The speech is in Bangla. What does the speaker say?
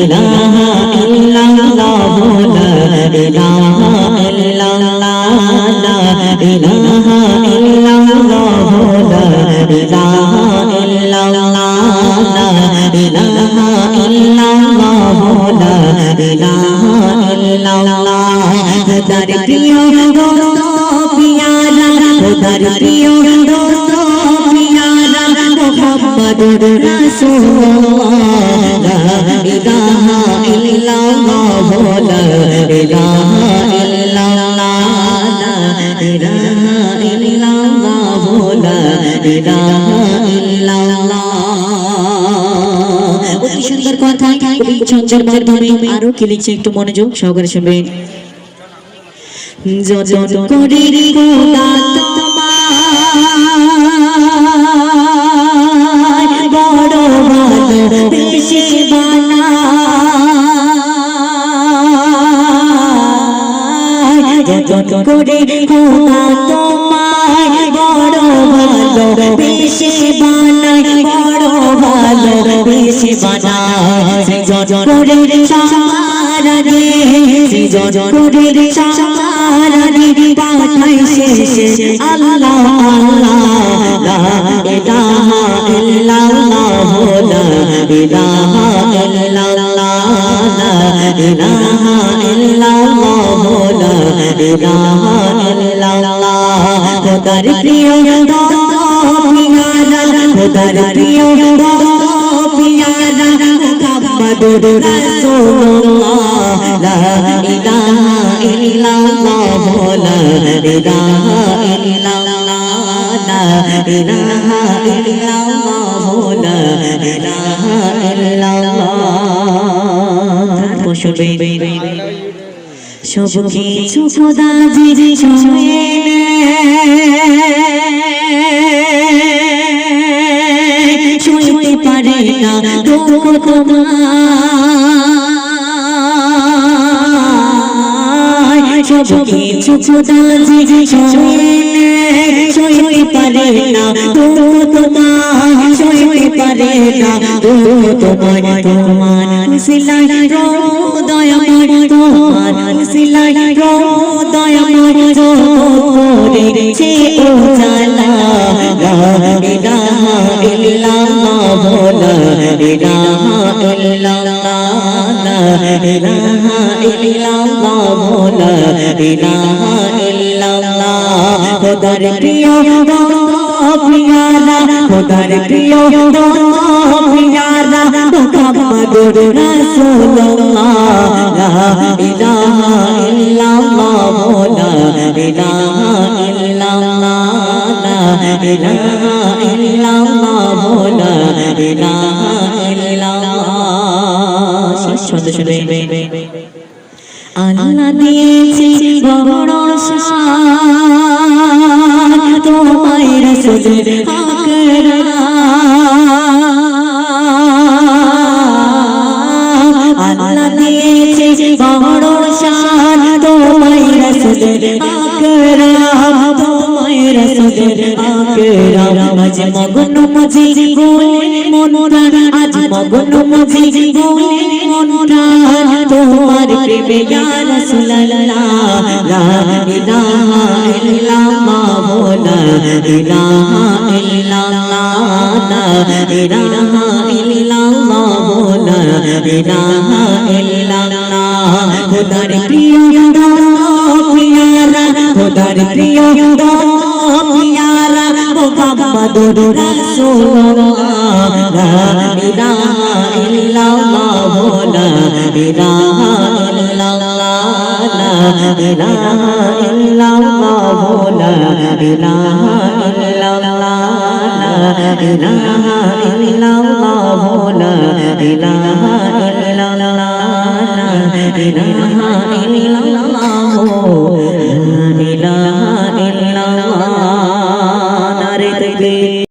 ইলাহা ইল্লাল্লাহ লা ইলাহা ইল্লাল্লাহ লা ইলাহা ইল্লাল্লাহ লা ইলাহা ইল্লাল্লাহ লা ইলাহা ইল্লাল্লাহ লা ইলাহা ইল্লাল্লাহ খোদার প্রিয় দোস্ত পিয়ারা খোদার প্রিয় দোস্ত পিয়ারা মুহাম্মদুর রাসূলুল্লাহ লা ইলাহা ইল্লাল্লাহ লা ইলাহা ইল্লাল্লাহ লা ইলাহা ইল্লাল্লাহ লা ইলাহা ইল্লাল্লাহ অতি সুন্দর কথা কবি ছন্দের মাধ্যমে আরো কি লিখছে একটু মনোযোগ সহকারে শুনবেন যজন করি খোদা তোমায় বড় ভালো বেশি বানায় যজন করি খোদা তোমায় বড় ভালো বেশি বানায় বড় ভালো বেশি বানায় যজন করে সারারে যজন করে সারারে পাঠাই শেষে আল্লাহ আল্লাহ লা ইলাহা ইল্লাল্লাহ লা ইলাহা ইল্লাল্লাহ লা ইলাহা ইল্লাল্লাহ লা ইলাহা ইল্লাল্লাহ খোদার প্রিয় দোস্ত পিয়ারা খোদার প্রিয় দোস্ত পিয়ারা মুহাম্মদুর রাসূলুল্লাহ লা ইলাহা ইল্লাল্লাহ লা ইলাহা ইল্লাল্লাহ লা ইলাহা ইল্লাল্লাহ লা ইলাহা ইল্লাল্লাহ সব কিছু খোদা জি শুনে শুনতে পারে না দুঃখ তোমার সব কিছু খোদা জি শুনে শুনতে পারে না দুঃখ তোমার শুনতে পারে না দুঃখ তোমার তোমার সিলাই হৃদয় আমার তোমার সিলাই হৃদয় আমার করে সে উজালা লা ইলাহা ইল্লাল্লাহ লা ইলাহা ইল্লাল্লাহ লা ইলাহা ইল্লাল্লাহ লা ইলাহা ইল্লাল্লাহ খোদার প্রিয় দোস্ত পিয়ারা খোদার প্রিয় দোস্ত পিয়ারা মুহাম্মদুর রাসূলুল্লাহ লা ইলাহা ইল্লাল্লাহ লা ইলাহা ইল্লাল্লাহ লা ইলাহা ইল্লাল্লাহ লা ইলাহা ইল্লাল্লাহ শুনতে শুনবে আল্লাহ দিয়েছে বড় শান তোমায় রাসূলের আকরাম আল্লাহ দিয়েছে বড় শান তোমায় রাসূলের আকরাম তোমায় রাসূলের আকরাম আজ মগন মজি গোলে মনরা আজ মগন মজি গোলে মনরা তোমার প্রেমে ইয়া রাসূলুল্লাহ লা ইলাহা ইল্লাল্লাহ লা ইলাহা ইল্লাল্লাহ লা ইলাহা ইল্লাল্লাহ লা ইলাহা ইল্লাল্লাহ খোদার প্রিয় দোস্ত পিয়ারা খোদার প্রিয় দোস্ত পিয়ারা মুহাম্মদুর রাসূলুল্লাহ লা ইলাহা ইল্লাল্লাহ লা ইলাহা ইল্লাল্লাহ লা ইলাহা ইল্লাল্লাহ লা ইলাহা ইল্লাল্লাহ লা ইলাহা ইল্লাল্লাহ লা ইলাহা ইল্লাল্লাহ লা ইলাহা ইল্লাল্লাহ